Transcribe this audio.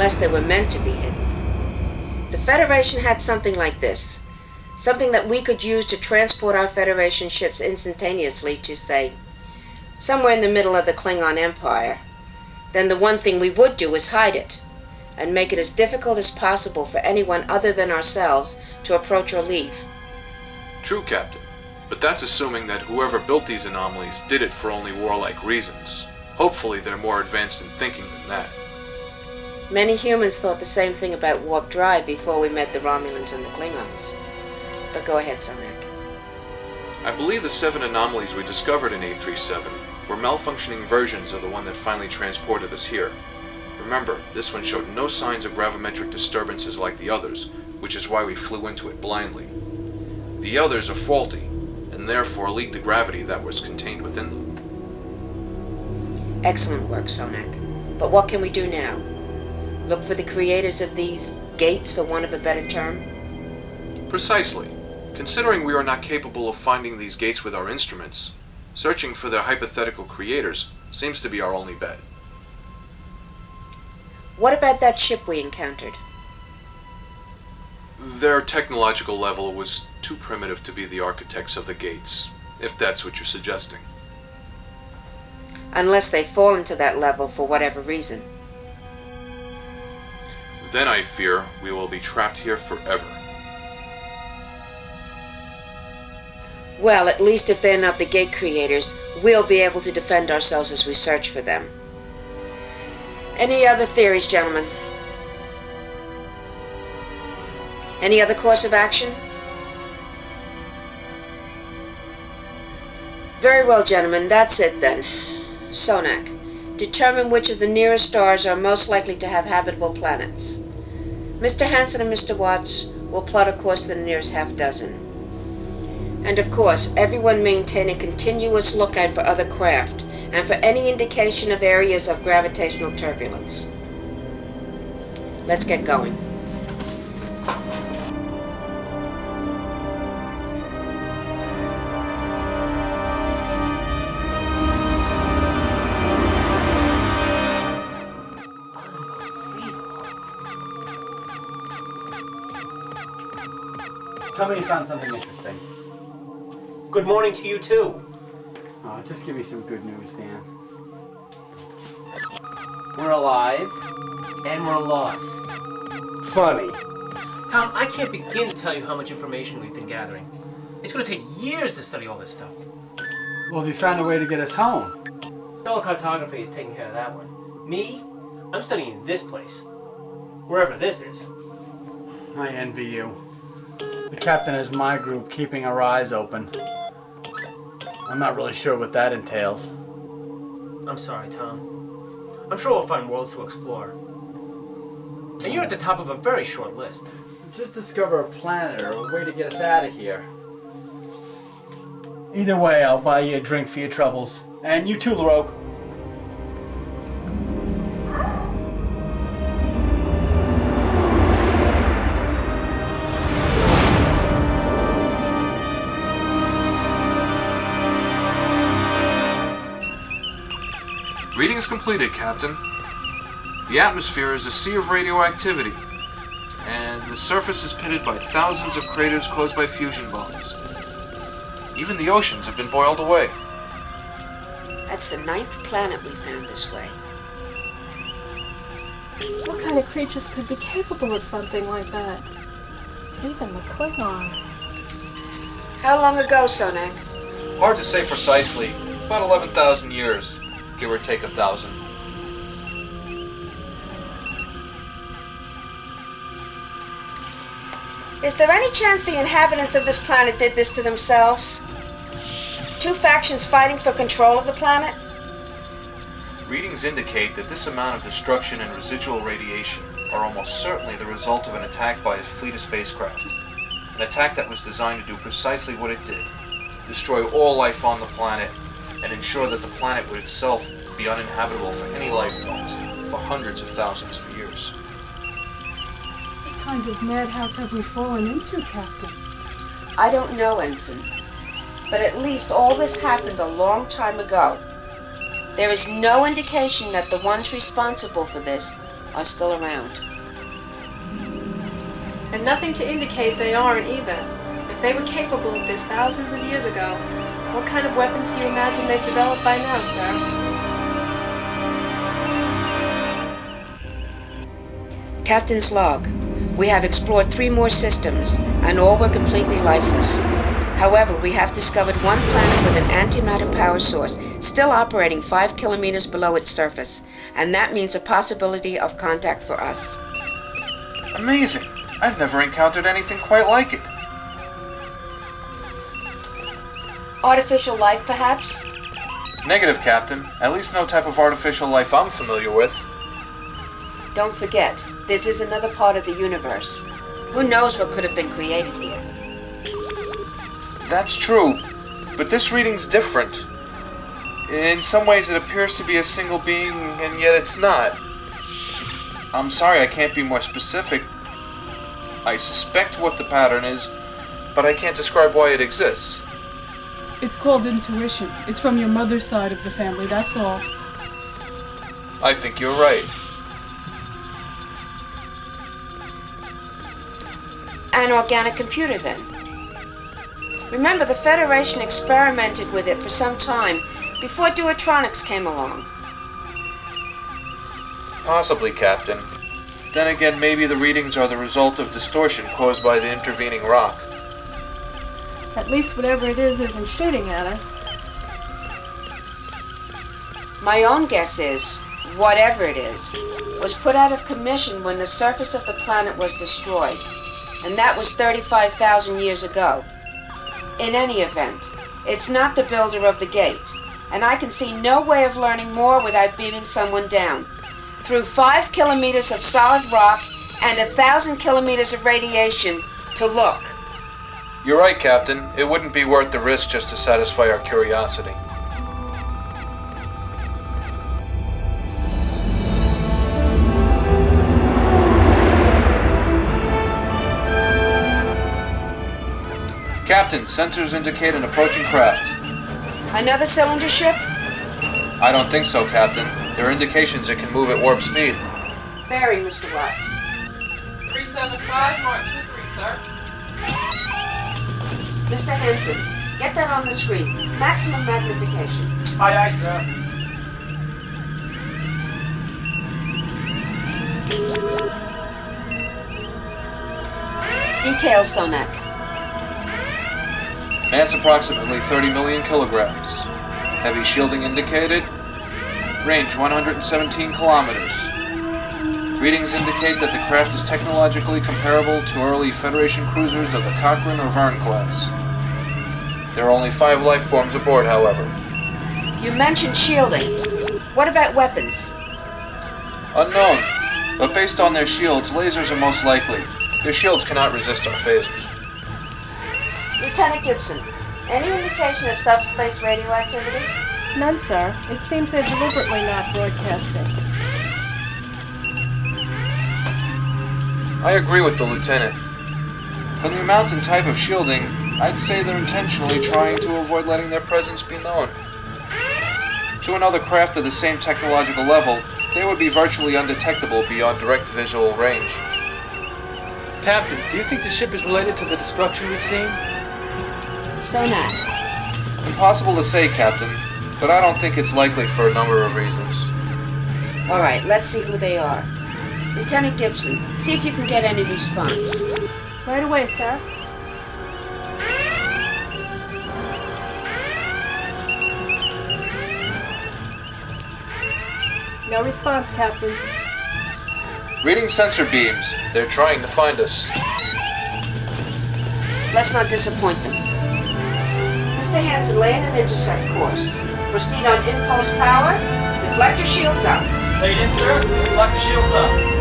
unless they were meant to be hidden. The Federation had something like this, something that we could use to transport our Federation ships instantaneously to, say, somewhere in the middle of the Klingon Empire. Then the one thing we would do is hide it, and make it as difficult as possible for anyone other than ourselves to approach or leave. True, Captain. But that's assuming that whoever built these anomalies did it for only warlike reasons. Hopefully they're more advanced in thinking than that. Many humans thought the same thing about warp drive before we met the Romulans and the Klingons. But go ahead, Sonak. I believe the 7 anomalies we discovered in A37 were malfunctioning versions of the one that finally transported us here. Remember, this one showed no signs of gravimetric disturbances like the others, which is why we flew into it blindly. The others are faulty, and therefore leaked the gravity that was contained within them. Excellent work, Sonak. But what can we do now? Look for the creators of these gates, for want of a better term? Precisely. Considering we are not capable of finding these gates with our instruments, searching for their hypothetical creators seems to be our only bet. What about that ship we encountered? Their technological level was too primitive to be the architects of the gates, if that's what you're suggesting. Unless they fall into that level for whatever reason. Then I fear we will be trapped here forever. Well, at least if they're not the gate creators, we'll be able to defend ourselves as we search for them. Any other theories, gentlemen? Any other course of action? Very well, gentlemen, that's it then. Sonak, determine which of the nearest stars are most likely to have habitable planets. Mr. Hansen and Mr. Watts will plot a course to the nearest half dozen. And of course, everyone maintain a continuous lookout for other craft, and for any indication of areas of gravitational turbulence. Let's get going. Tell me you found something interesting. Good morning to you, too. Oh, just give me some good news, Dan. We're alive. And we're lost. Funny. Tom, I can't begin to tell you how much information we've been gathering. It's going to take years to study all this stuff. Well, have you found a way to get us home? Telecartography is taking care of that one. Me? I'm studying this place. Wherever this is. I envy you. The captain is my group, keeping our eyes open. I'm not really sure what that entails. I'm sorry, Tom. I'm sure we'll find worlds to explore. And you're at the top of a very short list. Just discover a planet or a way to get us out of here. Either way, I'll buy you a drink for your troubles. And you too, Laroque. Readings completed, Captain. The atmosphere is a sea of radioactivity, and the surface is pitted by thousands of craters caused by fusion bombs. Even the oceans have been boiled away. That's the 9th planet we found this way. What kind of creatures could be capable of something like that? Even the Klingons. How long ago, Sonak? Hard to say precisely. About 11,000 years, give or take 1,000. Is there any chance the inhabitants of this planet did this to themselves? 2 factions fighting for control of the planet? Readings indicate that this amount of destruction and residual radiation are almost certainly the result of an attack by a fleet of spacecraft. An attack that was designed to do precisely what it did: destroy all life on the planet and ensure that the planet would itself be uninhabitable for any life forms for hundreds of thousands of years. What kind of madhouse have we fallen into, Captain? I don't know, Ensign. But at least all this happened a long time ago. There is no indication that the ones responsible for this are still around. And nothing to indicate they aren't either. If they were capable of this thousands of years ago, what kind of weapons do you imagine they've developed by now, sir? Captain's log. We have explored 3 more systems, and all were completely lifeless. However, we have discovered one planet with an antimatter power source, still operating 5 kilometers below its surface, and that means a possibility of contact for us. Amazing! I've never encountered anything quite like it. Artificial life, perhaps? Negative, Captain. At least no type of artificial life I'm familiar with. Don't forget, this is another part of the universe. Who knows what could have been created here? That's true, but this reading's different. In some ways it appears to be a single being, and yet it's not. I'm sorry I can't be more specific. I suspect what the pattern is, but I can't describe why it exists. It's called intuition. It's from your mother's side of the family, that's all. I think you're right. An organic computer, then. Remember, the Federation experimented with it for some time before Duotronics came along. Possibly, Captain. Then again, maybe the readings are the result of distortion caused by the intervening rock. At least whatever it is isn't shooting at us. My own guess is, whatever it is, was put out of commission when the surface of the planet was destroyed, and that was 35,000 years ago. In any event, it's not the builder of the gate, and I can see no way of learning more without beaming someone down. Through 5 kilometers of solid rock and 1,000 kilometers of radiation to look. You're right, Captain. It wouldn't be worth the risk just to satisfy our curiosity. Captain, sensors indicate an approaching craft. Another cylinder ship? I don't think so, Captain. There are indications it can move at warp speed. Bearing, Mr. Watts. 375, Mark 23, sir. Mr. Hanson, get that on the screen. Maximum magnification. Aye, aye, sir. Details, Sonak. Mass approximately 30 million kilograms. Heavy shielding indicated. Range 117 kilometers. Readings indicate that the craft is technologically comparable to early Federation cruisers of the Cochrane or Verne class. There are only 5 life forms aboard, however. You mentioned shielding. What about weapons? Unknown, but based on their shields, lasers are most likely. Their shields cannot resist our phasers. Lieutenant Gibson, any indication of subspace radioactivity? None, sir. It seems they're deliberately not broadcasting. I agree with the lieutenant. From the amount and type of shielding, I'd say they're intentionally trying to avoid letting their presence be known. To another craft of the same technological level, they would be virtually undetectable beyond direct visual range. Captain, do you think the ship is related to the destruction we've seen? Sonak. Impossible to say, Captain, but I don't think it's likely for a number of reasons. All right, let's see who they are. Lieutenant Gibson, see if you can get any response. Right away, sir. No response, Captain. Reading sensor beams. They're trying to find us. Let's not disappoint them. Mr. Hanson, lay in an intercept course. Proceed on impulse power. Deflector shields up. Laid in, sir. Deflector shields up.